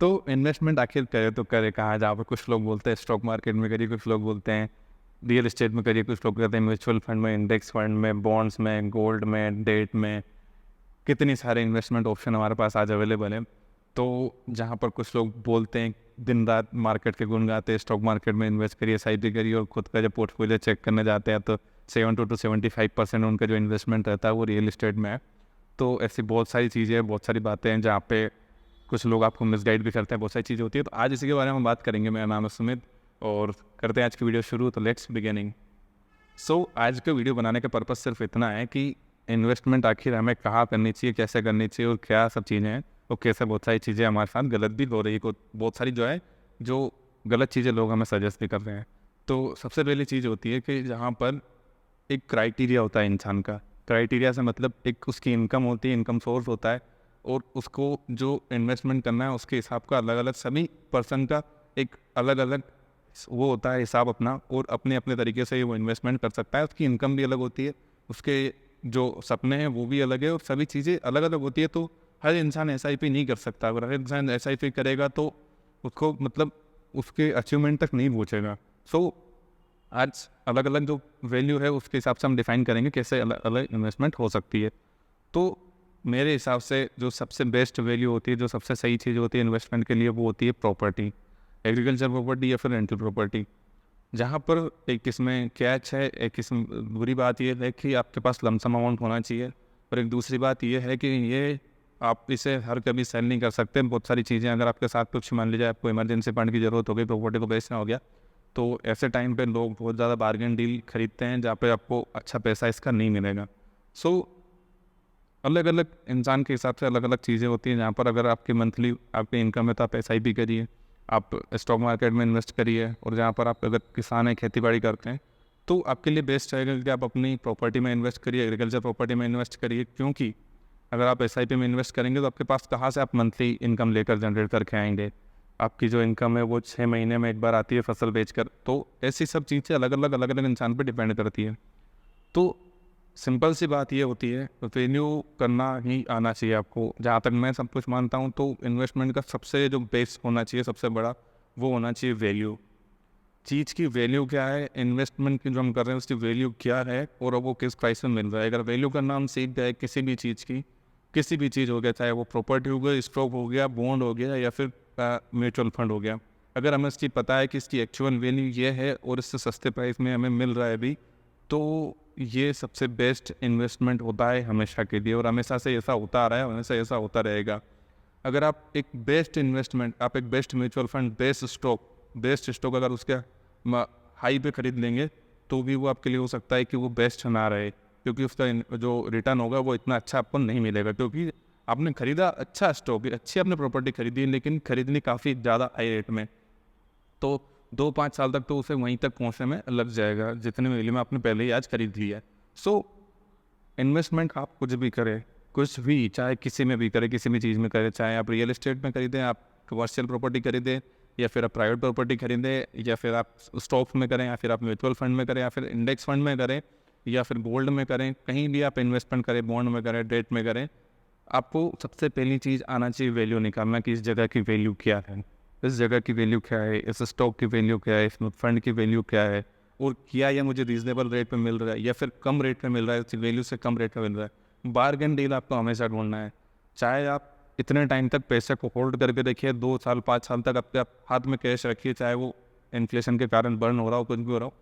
तो इन्वेस्टमेंट आखिर करे तो करे कहाँ, जहाँ पर कुछ लोग बोलते हैं स्टॉक मार्केट में करिए, कुछ लोग बोलते हैं रियल एस्टेट में करिए, कुछ लोग कहते हैं म्यूचुअल फंड में, इंडेक्स फंड में, बॉन्ड्स में, गोल्ड में, डेट में। कितनी सारे इन्वेस्टमेंट ऑप्शन हमारे पास आज अवेलेबल है। तो जहाँ पर कुछ लोग बोलते हैं दिन रात मार्केट के गुण गाते हैं, स्टॉक मार्केट में इन्वेस्ट करिए, SIP करिए, और खुद का जब पोर्टफोलियो चेक करने जाते हैं तो 70 to 75% उनका जो इन्वेस्टमेंट रहता है वो रियल एस्टेट में है। तो ऐसी बहुत सारी चीज़ें हैं, बहुत सारी बातें हैं जहाँ पे कुछ लोग आपको मिसगाइड भी करते हैं, बहुत सारी चीज़ें होती है। तो आज इसी के बारे में हम बात करेंगे। मेरा नाम है सुमित और करते हैं आज की वीडियो शुरू। तो लेट्स बिगिनिंग। आज का वीडियो बनाने का पर्पस सिर्फ इतना है कि इन्वेस्टमेंट आखिर हमें कहाँ करनी चाहिए, कैसे करनी चाहिए और क्या सब चीज़ें हैं, और कैसे बहुत सारी चीज़ें हमारे साथ गलत भी हो रही है। बहुत सारी जो गलत चीज़ें लोग हमें सजेस्ट भी कर रहे हैं। तो सबसे पहली चीज़ होती है कि जहाँ पर एक क्राइटेरिया होता है इंसान का। क्राइटेरिया से मतलब एक उसकी इनकम होती है, इनकम सोर्स होता है, और उसको जो इन्वेस्टमेंट करना है उसके हिसाब का अलग अलग, सभी पर्सन का एक अलग अलग वो होता है हिसाब अपना, और अपने अपने तरीके से वो इन्वेस्टमेंट कर सकता है। उसकी इनकम भी अलग होती है, उसके जो सपने हैं वो भी अलग है, और सभी चीज़ें अलग अलग होती है। तो हर इंसान SIP नहीं कर सकता। अगर हर इंसान SIP करेगा तो उसको मतलब उसके अचीवमेंट तक नहीं पहुँचेगा। आज अलग अलग जो वैल्यू है उसके हिसाब से हम डिफाइन करेंगे कैसे अलग अलग इन्वेस्टमेंट हो सकती है। तो मेरे हिसाब से जो सबसे बेस्ट वैल्यू होती है, जो सबसे सही चीज़ होती है इन्वेस्टमेंट के लिए, वो होती है प्रॉपर्टी, एग्रीकल्चर प्रॉपर्टी या फिर रेंटल प्रॉपर्टी। जहाँ पर एक इसमें कैच है, एक इसमें बुरी बात यह है कि आपके पास लमसम अमाउंट होना चाहिए, और एक दूसरी बात यह है कि ये आप इसे हर कभी सेल नहीं कर सकते। बहुत सारी चीज़ें, अगर आपके साथ कुछ मान लीजिए आपको इमरजेंसी फंड की ज़रूरत हो गई, प्रॉपर्टी को बेचना हो गया, तो ऐसे टाइम पे लोग बहुत ज़्यादा बार्गेन डील खरीदते हैं जहाँ पे आपको अच्छा पैसा इसका नहीं मिलेगा। अलग अलग इंसान के हिसाब से अलग अलग चीज़ें होती हैं। जहाँ पर अगर आपकी मंथली आपकी इनकम है तो आप SIP करिए, आप स्टॉक मार्केट में इन्वेस्ट करिए, और जहाँ पर आप अगर किसान हैं, खेती बाड़ी करते हैं, तो आपके लिए बेस्ट रहेगा कि आप अपनी प्रॉपर्टी में इन्वेस्ट करिए, एग्रीकल्चर प्रॉपर्टी में इन्वेस्ट करिए। क्योंकि अगर आप SIP में इन्वेस्ट करेंगे तो आपके पास कहाँ से आप मंथली इनकम लेकर जनरेट करके आएंगे। आपकी जो इनकम है वो 6 महीने में एक बार आती है फसल बेचकर। तो ऐसी सब चीज़ें अलग अलग इंसान पर डिपेंड करती है। तो सिंपल सी बात ये होती है, वैल्यू करना ही आना चाहिए आपको। जहाँ तक मैं सब कुछ मानता हूँ तो इन्वेस्टमेंट का सबसे जो बेस होना चाहिए, सबसे बड़ा, वो होना चाहिए वैल्यू। चीज़ की वैल्यू क्या है, इन्वेस्टमेंट की जो हम कर रहे हैं उसकी वैल्यू क्या है, और वो किस प्राइस में मिल रहा है। अगर वैल्यू करना हम सीख गए किसी भी चीज़ की, किसी भी चीज़ हो गया, चाहे वो प्रॉपर्टी हो गया, स्टॉक हो गया, बॉन्ड हो गया, या फिर म्यूचुअल फंड हो गया, अगर हमें इसकी पता है कि इसकी एक्चुअल वैल्यू ये है और इससे सस्ते प्राइस में हमें मिल रहा है अभी, तो ये सबसे बेस्ट इन्वेस्टमेंट होता है हमेशा के लिए, और हमेशा से ऐसा होता आ रहा है, हमेशा ऐसा होता रहेगा। अगर आप एक बेस्ट इन्वेस्टमेंट, आप एक best mutual fund, best stock अगर उसके हाई पे खरीद लेंगे, तो भी वो आपके लिए हो सकता है कि वो बेस्ट ना रहे, क्योंकि उसका जो रिटर्न होगा वो इतना अच्छा आपको नहीं मिलेगा। क्योंकि आपने खरीदा अच्छा स्टॉक, अच्छी आपने प्रॉपर्टी खरीदी, लेकिन खरीदनी काफ़ी ज़्यादा हाई रेट में, तो 2-5 साल तक तो उसे वहीं तक पहुंचने में लग जाएगा जितने वैल्यू में आपने पहले ही आज खरीद लिया है। इन्वेस्टमेंट आप कुछ भी करें, कुछ भी, चाहे किसी में भी करें, किसी भी चीज़ में करें, चाहे आप रियल एस्टेट में खरीदें, आप कमर्शियल प्रॉपर्टी खरीदें, या फिर आप प्राइवेट प्रॉपर्टी खरीदें, या फिर आप स्टॉक्स में करें, या फिर आप म्यूचुअल फंड में करें, या फिर इंडेक्स फंड में करें, या फिर गोल्ड में करें, कहीं भी आप इन्वेस्टमेंट करें, बॉन्ड में करें, डेट में करें, आपको सबसे पहली चीज़ आना चाहिए वैल्यू निकालना, कि इस जगह की वैल्यू क्या है, इस जगह की वैल्यू क्या है, इस स्टॉक की वैल्यू क्या है, इस फंड की वैल्यू क्या है, और क्या यह मुझे रीजनेबल रेट पे मिल रहा है या फिर कम रेट पे मिल रहा है, इस वैल्यू से कम रेट पे मिल रहा है। बार्गेन डील आपको हमेशा ढूंढना है। चाहे आप इतने टाइम तक पैसे को होल्ड करके देखिए, 2 साल 5 साल तक आपके हाथ में कैश रखिए, चाहे वो इन्फ्लेशन के कारण बर्न हो रहा हो, कुछ भी हो रहा हो।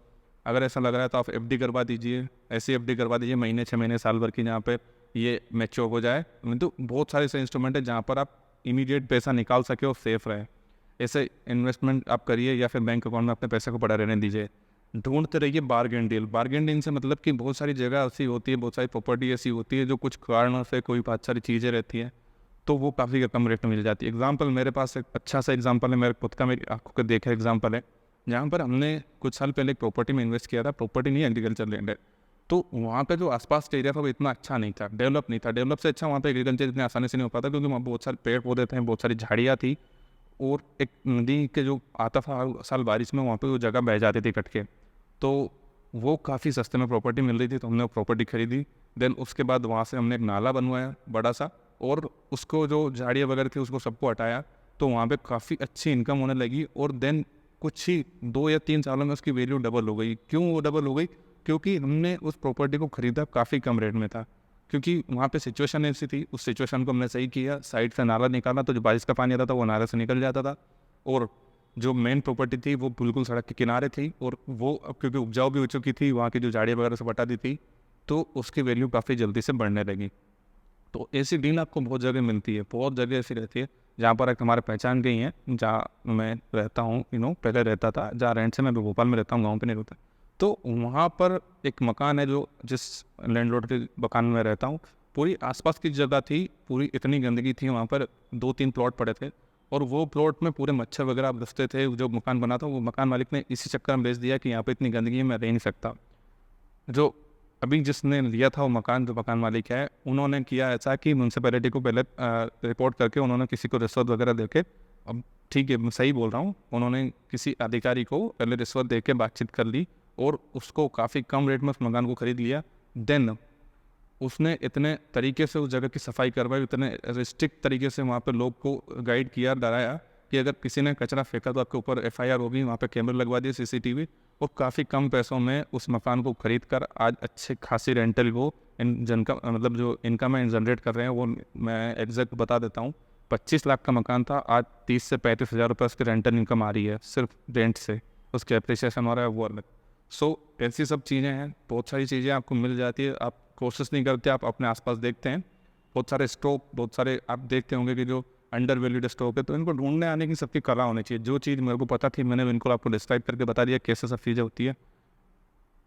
अगर ऐसा लग रहा है तो आप FD करवा दीजिए, ऐसी FD करवा दीजिए महीने 6 महीने साल भर की, जहाँ पे ये मैच्योर हो जाए। तो बहुत सारे ऐसे इंस्ट्रूमेंट है जहाँ पर आप इमीडिएट पैसा निकाल सके और सेफ रहे। ऐसे इन्वेस्टमेंट आप करिए, या फिर बैंक अकाउंट में अपने पैसे को पड़ा रहने दीजिए। ढूंढते रहिए बार्गेन डील। बार्गेन डील से मतलब कि बहुत सारी जगह ऐसी होती है, बहुत सारी प्रॉपर्टी ऐसी होती है जो कुछ कारणों से, कोई बहुत सारी चीज़ें रहती हैं, तो वो काफ़ी कम रेट में मिल जाती है। एग्जाम्पल मेरे पास एक अच्छा सा एग्जाम्पल है, मेरे खुद का, मेरी आंखों का देखा एग्जाम्पल है, जहाँ पर हमने कुछ साल पहले एक प्रॉपर्टी में इन्वेस्ट किया था। प्रॉपर्टी नहीं, एग्रीकल्चर लैंड है। तो वहाँ का जो आसपास का एरिया था वो इतना अच्छा नहीं था, डेवलप नहीं था। डेवलप से अच्छा वहाँ पे एग्रीकल्चर इतनी आसानी से नहीं हो पाता, क्योंकि वहाँ बहुत सारे पेड़ पौधे थे, बहुत सारी झाड़ियाँ थी, और एक नदी के जो आता था हर साल बारिश में, वहाँ पे वो जगह बह जाती थी कट के। तो वो काफ़ी सस्ते में प्रॉपर्टी मिल रही थी, तो हमने वो प्रॉपर्टी खरीदी। देन उसके बाद वहाँ से हमने एक नाला बनवाया बड़ा सा, और उसको जो झाड़ियाँ वगैरह थी उसको सबको हटाया, तो वहाँ पे काफ़ी अच्छी इनकम होने लगी और देन कुछ ही 2 या 3 सालों में उसकी वैल्यू डबल हो गई। क्यों वो डबल हो गई? क्योंकि हमने उस प्रॉपर्टी को ख़रीदा काफ़ी कम रेट में था, क्योंकि वहाँ पे सिचुएशन ऐसी थी, उस सिचुएशन को हमने सही किया, साइड से नाला निकाला तो जो बारिश का पानी आता था वो नाले से निकल जाता था, और जो मेन प्रॉपर्टी थी वो बिल्कुल सड़क के किनारे थी, और वो अब क्योंकि उपजाऊ भी हो चुकी थी, वहाँ की जो झाड़ियाँ वगैरह सब हटा दी थी, तो उसकी वैल्यू काफ़ी जल्दी से बढ़ने लगी। तो ऐसी डील आपको बहुत जगह मिलती है, बहुत जगह ऐसी रहती है जहाँ पर एक हमारे पहचान गई हैं, जहाँ मैं रहता हूँ, पहले रहता था, जहाँ रेंट से मैं भोपाल में रहता हूँ, गाँव पे नहीं रहता। तो वहाँ पर एक मकान है जो जिस लैंडलॉर्ड के मकान में रहता हूँ, पूरी आसपास की जगह थी, पूरी इतनी गंदगी थी वहाँ पर, 2-3 प्लॉट पड़े थे, और वो प्लॉट में पूरे मच्छर वगैरह बसते थे। जो मकान बना था वो मकान मालिक ने इसी चक्कर में बेच दिया कि यहाँ पे इतनी गंदगी है, मैं रह नहीं सकता। जो अभी जिसने लिया था वो मकान, जो मकान मालिक है, उन्होंने किया ऐसा कि म्यूनसिपैलिटी को पहले रिपोर्ट करके उन्होंने किसी को रिश्वत वगैरह दे के, अब ठीक है मैं सही बोल रहा हूँ, उन्होंने किसी अधिकारी को पहले रिश्वत दे के बातचीत कर ली और उसको काफ़ी कम रेट में उस मकान को ख़रीद लिया। देन उसने इतने तरीके से उस जगह की सफाई करवाई, इतने रिस्ट्रिक्ट तरीके से वहाँ पे लोग को गाइड किया, डराया कि अगर किसी ने कचरा फेंका तो आपके ऊपर एफआईआर होगी, वहाँ पे कैमरे लगवा दिए सीसीटीवी, और काफ़ी कम पैसों में उस मकान को खरीद कर आज अच्छे खासी रेंटल वो जिनका मतलब जो इनकम है जनरेट कर रहे हैं, वो मैं एग्जैक्ट बता देता हूँ। 25 लाख का मकान था, आज 30 से 35 हज़ार रुपये उसकी रेंटल इनकम आ रही है सिर्फ रेंट से, उसके अप्रिसिएशन हो रहा है वो अलग। सो ऐसी सब चीज़ें हैं, बहुत सारी चीज़ें आपको मिल जाती है, आप कोशिश नहीं करते, आप अपने आसपास देखते हैं बहुत सारे स्टॉक, बहुत सारे आप देखते होंगे कि जो अंडर वैल्यूड स्टॉक है, तो इनको ढूंढने आने की सबकी कला होनी चाहिए। जो चीज़ मेरे को पता थी मैंने इनको आपको डिस्क्राइब करके बता दिया कैसे सब चीज़ें होती है।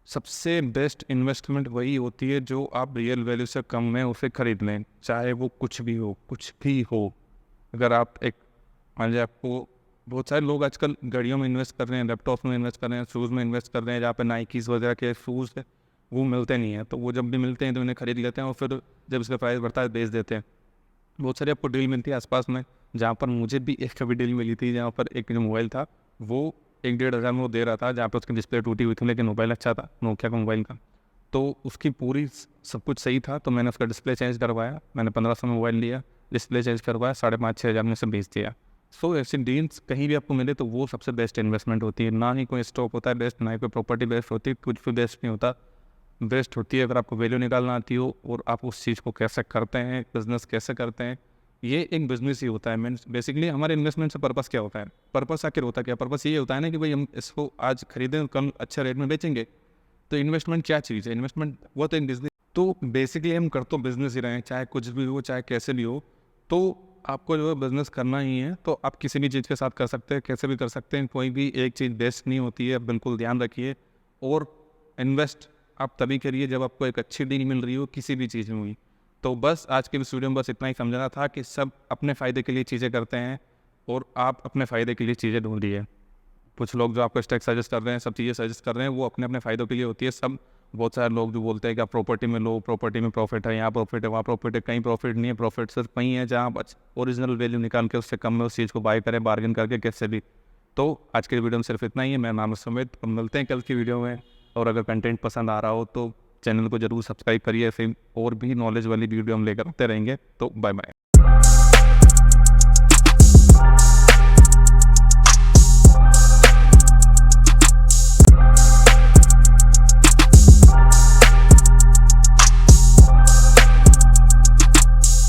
सबसे बेस्ट इन्वेस्टमेंट वही होती है जो आप रियल वैल्यू से कम में उसे खरीद लें, चाहे वो कुछ भी हो, कुछ भी हो। अगर आप एक मान लीजिए आपको, बहुत सारे लोग आजकल गाड़ियों में इन्वेस्ट कर रहे हैं, लैपटॉप में इन्वेस्ट कर रहे हैं, शूज़ में इन्वेस्ट कर रहे हैं, जहाँ पे नाइकीज़ वगैरह के शूज़ है वो मिलते नहीं हैं, तो वो जब भी मिलते हैं तो उन्हें खरीद लेते हैं और फिर जब इसका प्राइस बढ़ता है बेच देते हैं। बहुत सारी आपको डील मिलती है आसपास में, जहाँ पर मुझे भी एक कभी डील मिली थी, जहाँ पर एक जो मोबाइल था वो 1-1.5 हज़ार में वो दे रहा था, जहाँ पर उसकी डिस्प्ले टूटी हुई थी, लेकिन मोबाइल अच्छा था, नोकिया का मोबाइल का। तो उसकी पूरी सब कुछ सही था, तो मैंने उसका डिस्प्ले चेंज करवाया, मैंने 1500 में मोबाइल लिया, डिस्प्ले चेंज करवाया, 5,500-6 हज़ार में से बेच दिया। सो ऐसी डील्स कहीं भी आपको मिले तो वो सबसे बेस्ट इन्वेस्टमेंट होती है। ना ही कोई स्टॉक होता है बेस्ट, ना ही कोई प्रॉपर्टी बेस्ट होती है, कुछ भी बेस्ट नहीं होता। बेस्ट होती है अगर आपको वैल्यू निकालना आती हो और आप उस चीज़ को कैसे करते हैं, बिजनेस कैसे करते हैं। ये एक बिजनेस ही होता है। मीन्स बेसिकली हमारे इन्वेस्टमेंट से पर्पस क्या होता है? पर्पस आखिर होता क्या? पर्पस ये होता है ना कि भाई हम इसको आज खरीदें, कल अच्छे रेट में बेचेंगे। तो इन्वेस्टमेंट क्या चीज़ है? इन्वेस्टमेंट वो तो एक बिजनेस, तो बेसिकली हम कर तो बिजनेस ही रहे हैं, चाहे कुछ भी हो, चाहे कैसे भी हो। तो आपको जो है बिजनेस करना ही है, तो आप किसी भी चीज़ के साथ कर सकते हैं, कैसे भी कर सकते हैं। कोई भी एक चीज़ बेस्ट नहीं होती है, बिल्कुल ध्यान रखिए। और इन्वेस्ट आप तभी करिए जब आपको एक अच्छी डील मिल रही हो किसी भी चीज़ में हुई। तो बस आज के इस वीडियो में बस इतना ही समझना था कि सब अपने फ़ायदे के लिए चीज़ें करते हैं और आप अपने फ़ायदे के लिए चीज़ें ढूंढिए। कुछ लोग जो आपको स्टॉक सजेस्ट कर रहे हैं, सब चीज़ें सजेस्ट कर रहे हैं, वो अपने अपने फ़ायदों के लिए होती है सब। बहुत सारे लोग जो बोलते हैं कि आप प्रॉपर्टी में लो, प्रॉपर्टी में प्रॉफिट है, यहाँ प्रॉफिट है, वहाँ प्रॉफिट है, कहीं प्रॉफिट नहीं है। प्रॉफिट सिर्फ वहीं है जहाँ आप ओरिजिनल वैल्यू निकाल के उससे कम में उस चीज़ को बाय करें, बार्गेन करके कैसे भी। तो आज के वीडियो में सिर्फ इतना ही है। मैं नाम सुमित, मिलते हैं कल की वीडियो में। और अगर कंटेंट पसंद आ रहा हो तो चैनल को जरूर सब्सक्राइब करिए, फिर और भी नॉलेज वाली वीडियो हम लेकर आते रहेंगे। तो बाय बाय।